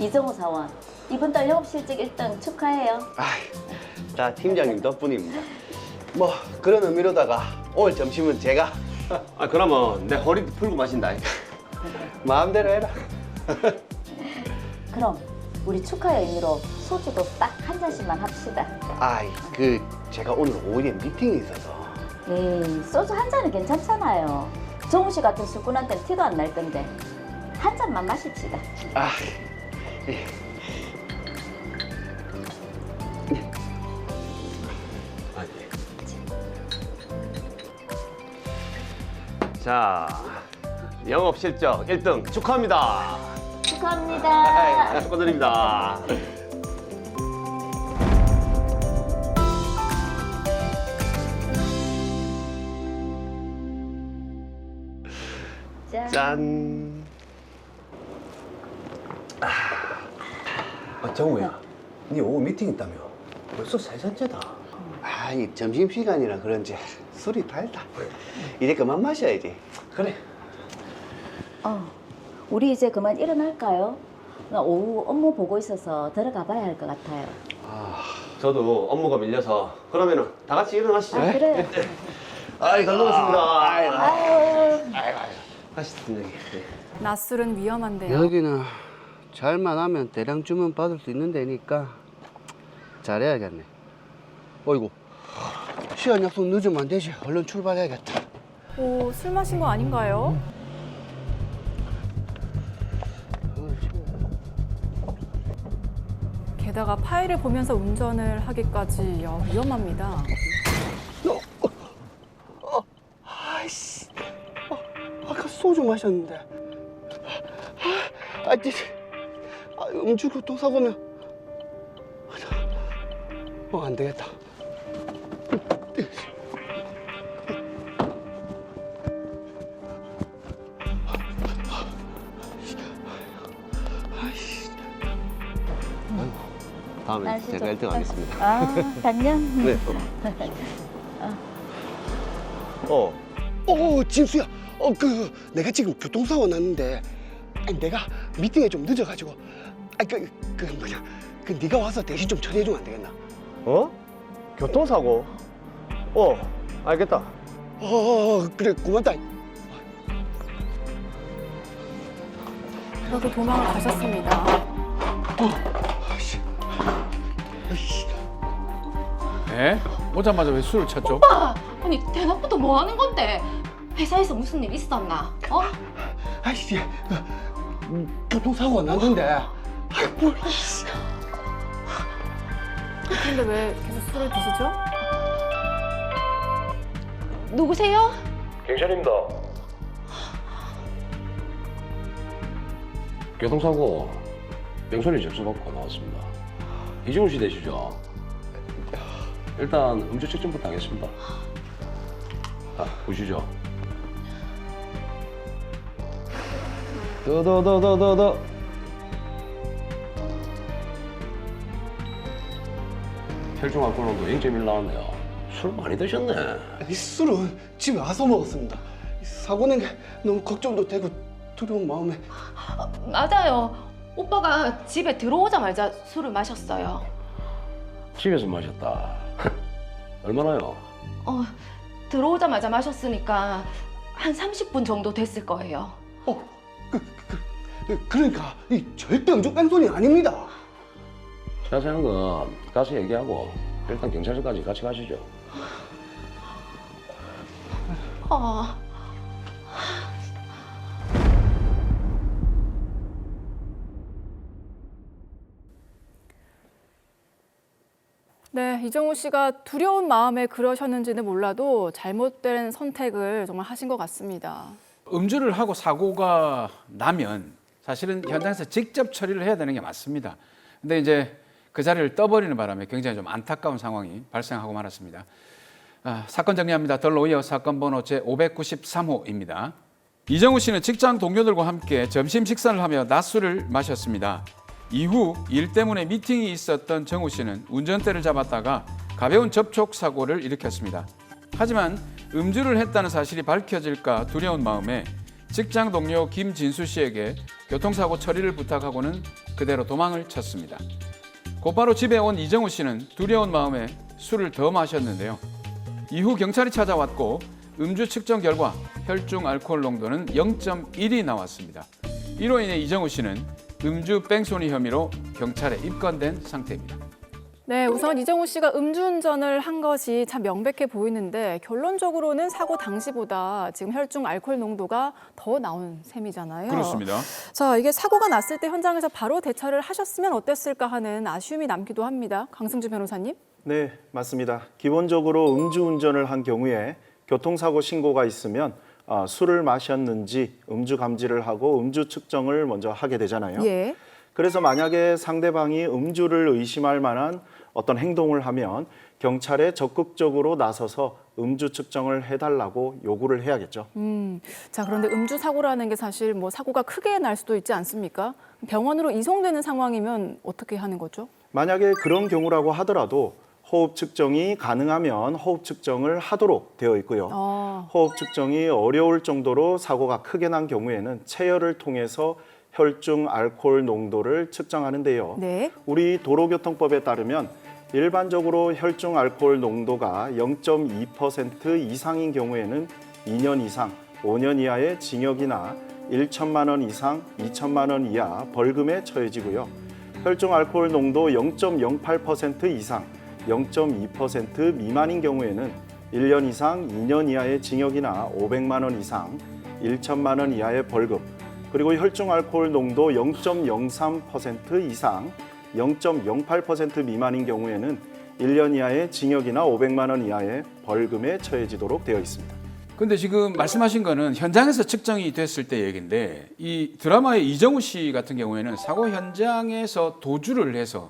이정우 사원, 이번 달 영업실적 1등 축하해요. 다 팀장님 덕분입니다. 뭐 그런 의미로다가 오늘 점심은 제가 그러면 내 허리 풀고 마신다. 마음대로 해라. 그럼 우리 축하 의미로 소주도 딱 한 잔씩만 합시다. 제가 오늘 오후에 미팅이 있어서. 에이, 소주 한 잔은 괜찮잖아요. 정우 씨 같은 술꾼한테는 티도 안 날 건데 한 잔만 마십시다. 예. 자, 영업 실적 1등 축하합니다. 축하합니다. 축하드립니다. 짠. 정우야, 네 오후 미팅 있다며? 벌써 3잔째다. 이 점심시간이라 그런지 술이 달다. 이제 그만 마셔야지. 그래. 우리 이제 그만 일어날까요? 나 오후 업무 보고 있어서 들어가 봐야 할 것 같아요. 저도 업무가 밀려서 그러면은 다 같이 일어나시죠. 그래. 잘 먹었습니다. 아유. 가시죠, 팀장님. 낮술은 위험한데요. 여기는 잘만 하면 대량 주문 받을 수 있는 데니까 잘해야겠네. 어이구, 시간 약속 늦으면 안 되지. 얼른 출발해야겠다. 오, 술 마신 거 아닌가요? 게다가 파일을 보면서 운전을 하기까지 위험합니다. 아이씨, 아까 소주 마셨는데. 음주 교통사고면 안 되겠다. 다음에 날씨 제가 좋다. 1등 하겠습니다. 당연. 네. 진수야. 내가 지금 교통사고 났는데, 내가 미팅에 좀 늦어가지고, 네가 와서 대신 좀 처리해주면 안 되겠나? 교통사고? 알겠다. 그래, 고맙다. 그러고 도망을 가셨습니다. 에? 오자마자 왜 술을 찾죠? 오빠! 아니 대낮부터 뭐 하는 건데? 회사에서 무슨 일 있었나? 아이씨, 교통사고가 났는데. 근데 왜 계속 술을 드시죠? 누구세요? 경찰입니다. 교통사고 병선이 접수받고 나왔습니다. 이정우 씨 되시죠? 일단 음주 측정부터 하겠습니다. 보시죠. 더. 혈중 알코올 농도 0.1 나왔네요. 술 많이 드셨네. 술은 집에 와서 먹었습니다. 사고 낸 게 너무 걱정도 되고 두려운 마음에. 맞아요. 오빠가 집에 들어오자마자 술을 마셨어요. 집에서 마셨다. 얼마나요? 들어오자마자 마셨으니까 한 30분 정도 됐을 거예요. 그러니까 절대 음주 뺑소니 아닙니다. 자세한 건 가서 얘기하고 일단 경찰서까지 같이 가시죠. 네, 이정우 씨가 두려운 마음에 그러셨는지는 몰라도 잘못된 선택을 정말 하신 것 같습니다. 음주를 하고 사고가 나면 사실은 현장에서 직접 처리를 해야 되는 게 맞습니다. 근데 이제 그 자리를 떠버리는 바람에 굉장히 좀 안타까운 상황이 발생하고 말았습니다. 사건 정리합니다. 덜로이어 사건 번호 제593호입니다. 이정우 씨는 직장 동료들과 함께 점심 식사를 하며 낮술을 마셨습니다. 이후 일 때문에 미팅이 있었던 정우 씨는 운전대를 잡았다가 가벼운 접촉 사고를 일으켰습니다. 하지만 음주를 했다는 사실이 밝혀질까 두려운 마음에 직장 동료 김진수 씨에게 교통사고 처리를 부탁하고는 그대로 도망을 쳤습니다. 곧바로 집에 온 이정우 씨는 두려운 마음에 술을 더 마셨는데요. 이후 경찰이 찾아왔고 음주 측정 결과 혈중 알코올 농도는 0.1이 나왔습니다. 이로 인해 이정우 씨는 음주 뺑소니 혐의로 경찰에 입건된 상태입니다. 네, 우선 이정우 씨가 음주운전을 한 것이 참 명백해 보이는데 결론적으로는 사고 당시보다 지금 혈중 알코올 농도가 더 나온 셈이잖아요. 그렇습니다. 자, 이게 사고가 났을 때 현장에서 바로 대처를 하셨으면 어땠을까 하는 아쉬움이 남기도 합니다. 강승주 변호사님. 네, 맞습니다. 기본적으로 음주운전을 한 경우에 교통사고 신고가 있으면 술을 마셨는지 음주 감지를 하고 음주 측정을 먼저 하게 되잖아요. 예. 그래서 만약에 상대방이 음주를 의심할 만한 어떤 행동을 하면 경찰에 적극적으로 나서서 음주 측정을 해달라고 요구를 해야겠죠. 자, 그런데 음주 사고라는 게 사실 뭐 사고가 크게 날 수도 있지 않습니까? 병원으로 이송되는 상황이면 어떻게 하는 거죠? 만약에 그런 경우라고 하더라도 호흡 측정이 가능하면 호흡 측정을 하도록 되어 있고요. 호흡 측정이 어려울 정도로 사고가 크게 난 경우에는 체열을 통해서 혈중 알코올 농도를 측정하는데요. 네. 우리 도로교통법에 따르면 일반적으로 혈중 알코올 농도가 0.2% 이상인 경우에는 2년 이상, 5년 이하의 징역이나 1천만 원 이상, 2천만 원 이하 벌금에 처해지고요. 혈중 알코올 농도 0.08% 이상, 0.2% 미만인 경우에는 1년 이상, 2년 이하의 징역이나 500만 원 이상, 1천만 원 이하의 벌금, 그리고 혈중 알코올 농도 0.03% 이상, 0.08% 미만인 경우에는 1년 이하의 징역이나 500만 원 이하의 벌금에 처해지도록 되어 있습니다. 근데 지금 말씀하신 거는 현장에서 측정이 됐을 때 얘기인데 이 드라마의 이정우 씨 같은 경우에는 사고 현장에서 도주를 해서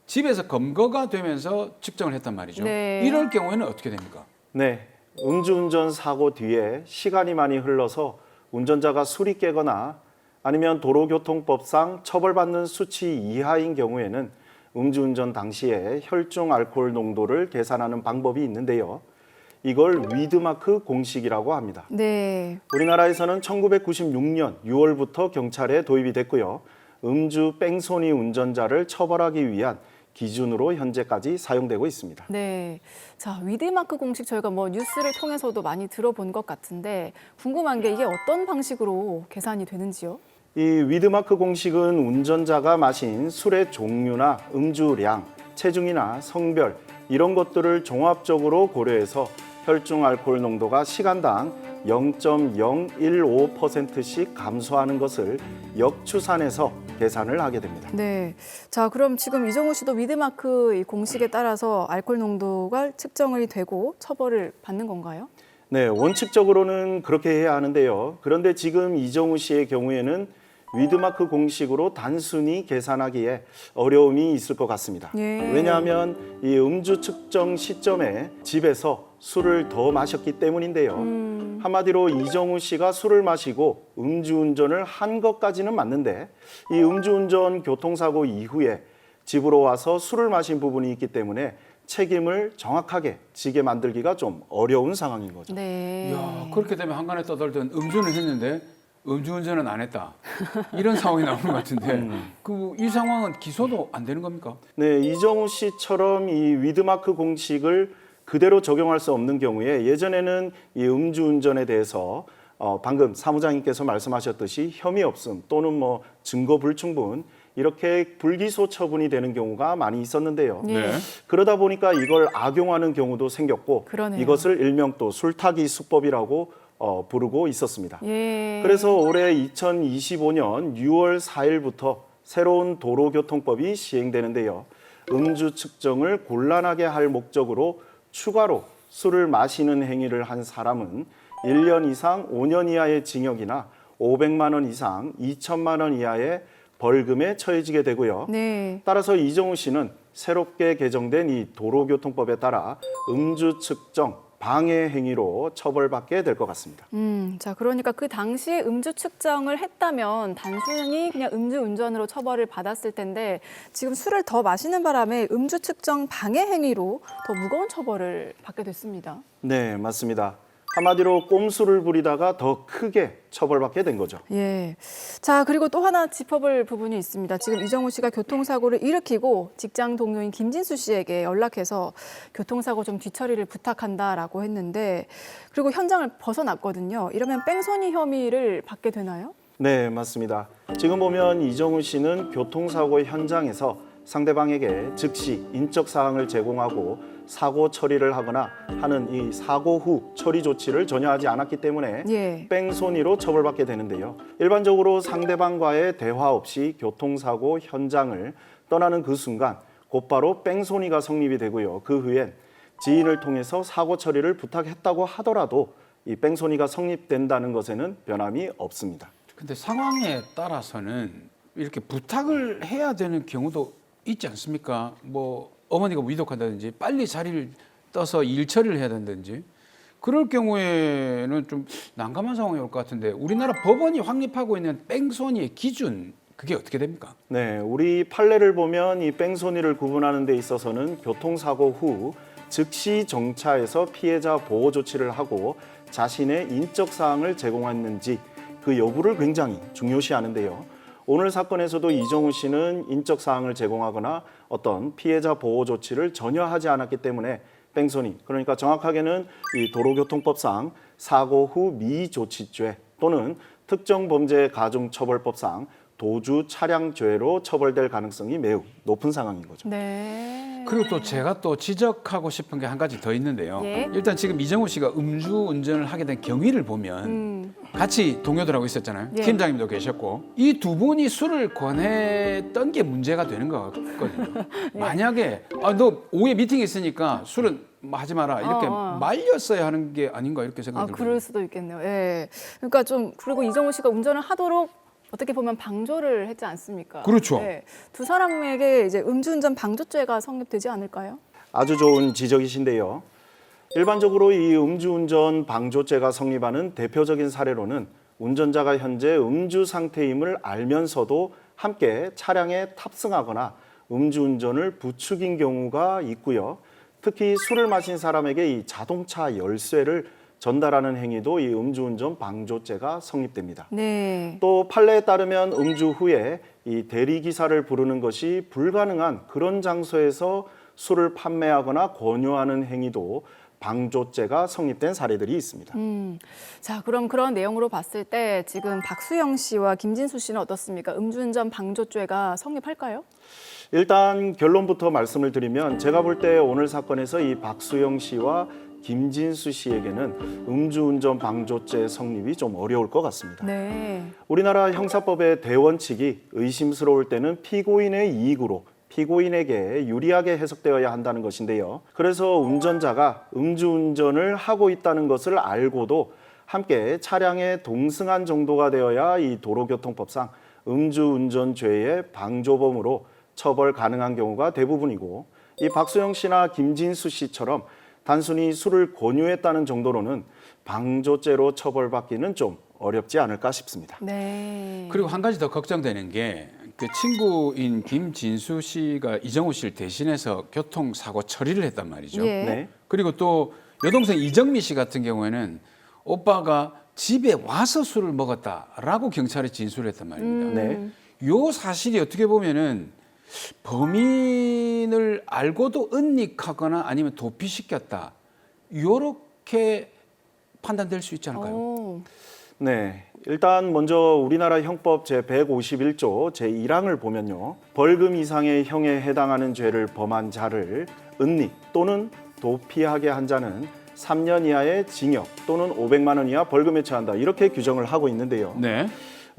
집에서 검거가 되면서 측정을 했단 말이죠. 네. 이럴 경우에는 어떻게 됩니까? 네, 음주운전 사고 뒤에 시간이 많이 흘러서 운전자가 술이 깨거나 아니면 도로교통법상 처벌받는 수치 이하인 경우에는 음주운전 당시에 혈중 알코올 농도를 계산하는 방법이 있는데요. 이걸 위드마크 공식이라고 합니다. 네. 우리나라에서는 1996년 6월부터 경찰에 도입이 됐고요. 음주 뺑소니 운전자를 처벌하기 위한 기준으로 현재까지 사용되고 있습니다. 네. 자, 위드마크 공식 저희가 뭐 뉴스를 통해서도 많이 들어본 것 같은데 궁금한 게 이게 어떤 방식으로 계산이 되는지요? 이 위드마크 공식은 운전자가 마신 술의 종류나 음주량, 체중이나 성별 이런 것들을 종합적으로 고려해서 혈중 알코올 농도가 시간당 0.015%씩 감소하는 것을 역추산해서 계산을 하게 됩니다. 네. 자, 그럼 지금 이정우 씨도 위드마크 이 공식에 따라서 알코올 농도가 측정이 되고 처벌을 받는 건가요? 네, 원칙적으로는 그렇게 해야 하는데요. 그런데 지금 이정우 씨의 경우에는 위드마크 공식으로 단순히 계산하기에 어려움이 있을 것 같습니다. 예. 왜냐하면 이 음주 측정 시점에 집에서 술을 더 마셨기 때문인데요. 한마디로 이정우 씨가 술을 마시고 음주운전을 한 것까지는 맞는데 이 음주운전 교통사고 이후에 집으로 와서 술을 마신 부분이 있기 때문에 책임을 정확하게 지게 만들기가 좀 어려운 상황인 거죠. 네. 이야, 그렇게 되면 한간에 떠들던 음주는 했는데 음주운전은 안 했다. 이런 상황이 나오는 것 같은데 이 상황은 기소도 안 되는 겁니까? 네, 이정우 씨처럼 이 위드마크 공식을 그대로 적용할 수 없는 경우에 예전에는 이 음주운전에 대해서 방금 사무장님께서 말씀하셨듯이 혐의 없음 또는 뭐 증거 불충분 이렇게 불기소 처분이 되는 경우가 많이 있었는데요. 예. 그러다 보니까 이걸 악용하는 경우도 생겼고 그러네요. 이것을 일명 또 술타기 수법이라고 부르고 있었습니다. 예. 그래서 올해 2025년 6월 4일부터 새로운 도로교통법이 시행되는데요. 음주 측정을 곤란하게 할 목적으로 추가로 술을 마시는 행위를 한 사람은 1년 이상 5년 이하의 징역이나 500만 원 이상 2천만 원 이하의 벌금에 처해지게 되고요. 네. 따라서 이정우 씨는 새롭게 개정된 이 도로교통법에 따라 음주 측정 방해 행위로 처벌받게 될 것 같습니다. 자, 그러니까 그 당시에 음주 측정을 했다면 단순히 그냥 음주운전으로 처벌을 받았을 텐데 지금 술을 더 마시는 바람에 음주 측정 방해 행위로 더 무거운 처벌을 받게 됐습니다. 네, 맞습니다. 한마디로 꼼수를 부리다가 더 크게 처벌받게 된 거죠. 예. 자, 그리고 또 하나 짚어볼 부분이 있습니다. 지금 이정우 씨가 교통사고를 일으키고 직장 동료인 김진수 씨에게 연락해서 교통사고 좀 뒤처리를 부탁한다라고 했는데 그리고 현장을 벗어났거든요. 이러면 뺑소니 혐의를 받게 되나요? 네, 맞습니다. 지금 보면 이정우 씨는 교통사고 현장에서 상대방에게 즉시 인적 사항을 제공하고 사고 처리를 하거나 하는 이 사고 후 처리 조치를 전혀 하지 않았기 때문에 예. 뺑소니로 처벌받게 되는데요. 일반적으로 상대방과의 대화 없이 교통사고 현장을 떠나는 그 순간 곧바로 뺑소니가 성립이 되고요. 그 후엔 지인을 통해서 사고 처리를 부탁했다고 하더라도 이 뺑소니가 성립된다는 것에는 변함이 없습니다. 근데 상황에 따라서는 이렇게 부탁을 해야 되는 경우도 있지 않습니까? 뭐 어머니가 위독한다든지 빨리 자리를 떠서 일 처리를 해야 된다든지 그럴 경우에는 좀 난감한 상황이 올 것 같은데 우리나라 법원이 확립하고 있는 뺑소니의 기준 그게 어떻게 됩니까? 네, 우리 판례를 보면 이 뺑소니를 구분하는 데 있어서는 교통사고 후 즉시 정차해서 피해자 보호 조치를 하고 자신의 인적 사항을 제공했는지 그 여부를 굉장히 중요시하는데요. 오늘 사건에서도 이정우 씨는 인적 사항을 제공하거나 어떤 피해자 보호 조치를 전혀 하지 않았기 때문에 뺑소니, 그러니까 정확하게는 이 도로교통법상 사고 후 미조치죄 또는 특정범죄가중처벌법상 도주 차량죄로 처벌될 가능성이 매우 높은 상황인 거죠. 네. 그리고 또 제가 또 지적하고 싶은 게 한 가지 더 있는데요. 예. 일단 지금 이정우 씨가 음주운전을 하게 된 경위를 보면 같이 동료들하고 있었잖아요. 예. 팀장님도 계셨고 이 두 분이 술을 권했던 게 문제가 되는 거거든요. 만약에 너 오후에 미팅이 있으니까 술은 하지 마라 이렇게 말렸어야 하는 게 아닌가 이렇게 생각이 들어요. 그럴 수도 있겠네요. 예. 그러니까 좀 그리고 이정우 씨가 운전을 하도록 어떻게 보면 방조를 했지 않습니까? 그렇죠. 예. 두 사람에게 이제 음주운전 방조죄가 성립되지 않을까요? 아주 좋은 지적이신데요. 일반적으로 이 음주운전 방조죄가 성립하는 대표적인 사례로는 운전자가 현재 음주 상태임을 알면서도 함께 차량에 탑승하거나 음주운전을 부추긴 경우가 있고요. 특히 술을 마신 사람에게 이 자동차 열쇠를 전달하는 행위도 이 음주운전 방조죄가 성립됩니다. 네. 또 판례에 따르면 음주 후에 이 대리기사를 부르는 것이 불가능한 그런 장소에서 술을 판매하거나 권유하는 행위도 방조죄가 성립된 사례들이 있습니다. 자, 그럼 그런 내용으로 봤을 때 지금 박수영 씨와 김진수 씨는 어떻습니까? 음주운전 방조죄가 성립할까요? 일단 결론부터 말씀을 드리면 제가 볼 때 오늘 사건에서 이 박수영 씨와 김진수 씨에게는 음주운전 방조죄 성립이 좀 어려울 것 같습니다. 네. 우리나라 형사법의 대원칙이 의심스러울 때는 피고인의 이익으로 피고인에게 유리하게 해석되어야 한다는 것인데요. 그래서 운전자가 음주운전을 하고 있다는 것을 알고도 함께 차량에 동승한 정도가 되어야 이 도로교통법상 음주운전죄의 방조범으로 처벌 가능한 경우가 대부분이고 이 박수영 씨나 김진수 씨처럼 단순히 술을 권유했다는 정도로는 방조죄로 처벌받기는 좀 어렵지 않을까 싶습니다. 네. 그리고 한 가지 더 걱정되는 게 그 친구인 김진수 씨가 이정우 씨를 대신해서 교통사고 처리를 했단 말이죠. 예. 네. 그리고 또 여동생 이정미 씨 같은 경우에는 오빠가 집에 와서 술을 먹었다라고 경찰에 진술을 했단 말입니다. 네. 요 사실이 어떻게 보면은 범인을 알고도 은닉하거나 아니면 도피시켰다. 요렇게 판단될 수 있지 않을까요? 오. 네. 일단 먼저 우리나라 형법 제151조 제1항을 보면요. 벌금 이상의 형에 해당하는 죄를 범한 자를 은닉 또는 도피하게 한 자는 3년 이하의 징역 또는 500만 원 이하 벌금에 처한다. 이렇게 규정을 하고 있는데요. 네.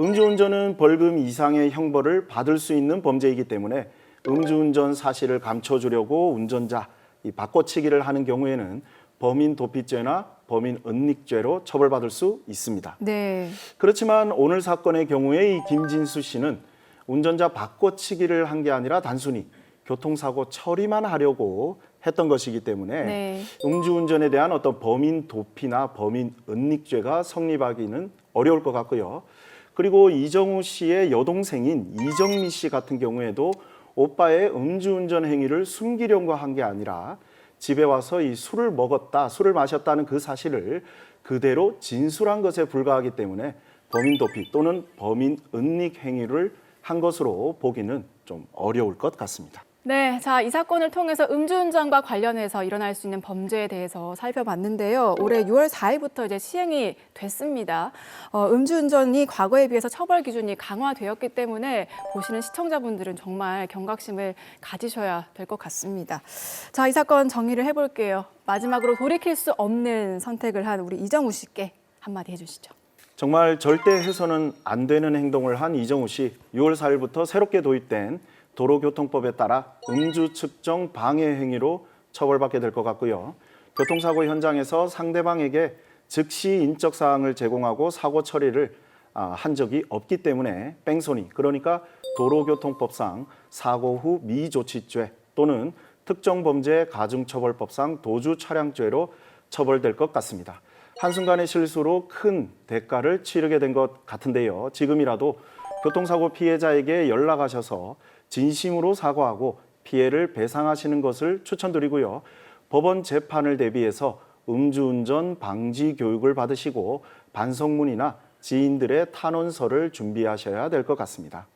음주운전은 벌금 이상의 형벌을 받을 수 있는 범죄이기 때문에 음주운전 사실을 감춰주려고 운전자 이 바꿔치기를 하는 경우에는 범인 도피죄나 범인 은닉죄로 처벌받을 수 있습니다. 네. 그렇지만 오늘 사건의 경우에 이 김진수 씨는 운전자 바꿔치기를 한 게 아니라 단순히 교통사고 처리만 하려고 했던 것이기 때문에 네. 음주운전에 대한 어떤 범인 도피나 범인 은닉죄가 성립하기는 어려울 것 같고요. 그리고 이정우 씨의 여동생인 이정미 씨 같은 경우에도 오빠의 음주운전 행위를 숨기려고 한 게 아니라 집에 와서 이 술을 먹었다, 술을 마셨다는 그 사실을 그대로 진술한 것에 불과하기 때문에 범인 도피 또는 범인 은닉 행위를 한 것으로 보기는 좀 어려울 것 같습니다. 네, 자, 이 사건을 통해서 음주운전과 관련해서 일어날 수 있는 범죄에 대해서 살펴봤는데요. 올해 6월 4일부터 이제 시행이 됐습니다. 음주운전이 과거에 비해서 처벌 기준이 강화되었기 때문에 보시는 시청자분들은 정말 경각심을 가지셔야 될 것 같습니다. 자, 이 사건 정리를 해볼게요. 마지막으로 돌이킬 수 없는 선택을 한 우리 이정우 씨께 한마디 해주시죠. 정말 절대 해서는 안 되는 행동을 한 이정우 씨, 6월 4일부터 새롭게 도입된 도로교통법에 따라 음주 측정 방해 행위로 처벌받게 될 것 같고요. 교통사고 현장에서 상대방에게 즉시 인적 사항을 제공하고 사고 처리를 한 적이 없기 때문에 뺑소니, 그러니까 도로교통법상 사고 후 미조치죄 또는 특정범죄 가중처벌법상 도주차량죄로 처벌될 것 같습니다. 한순간의 실수로 큰 대가를 치르게 된 것 같은데요. 지금이라도 교통사고 피해자에게 연락하셔서 진심으로 사과하고 피해를 배상하시는 것을 추천드리고요. 법원 재판을 대비해서 음주운전 방지 교육을 받으시고 반성문이나 지인들의 탄원서를 준비하셔야 될 것 같습니다.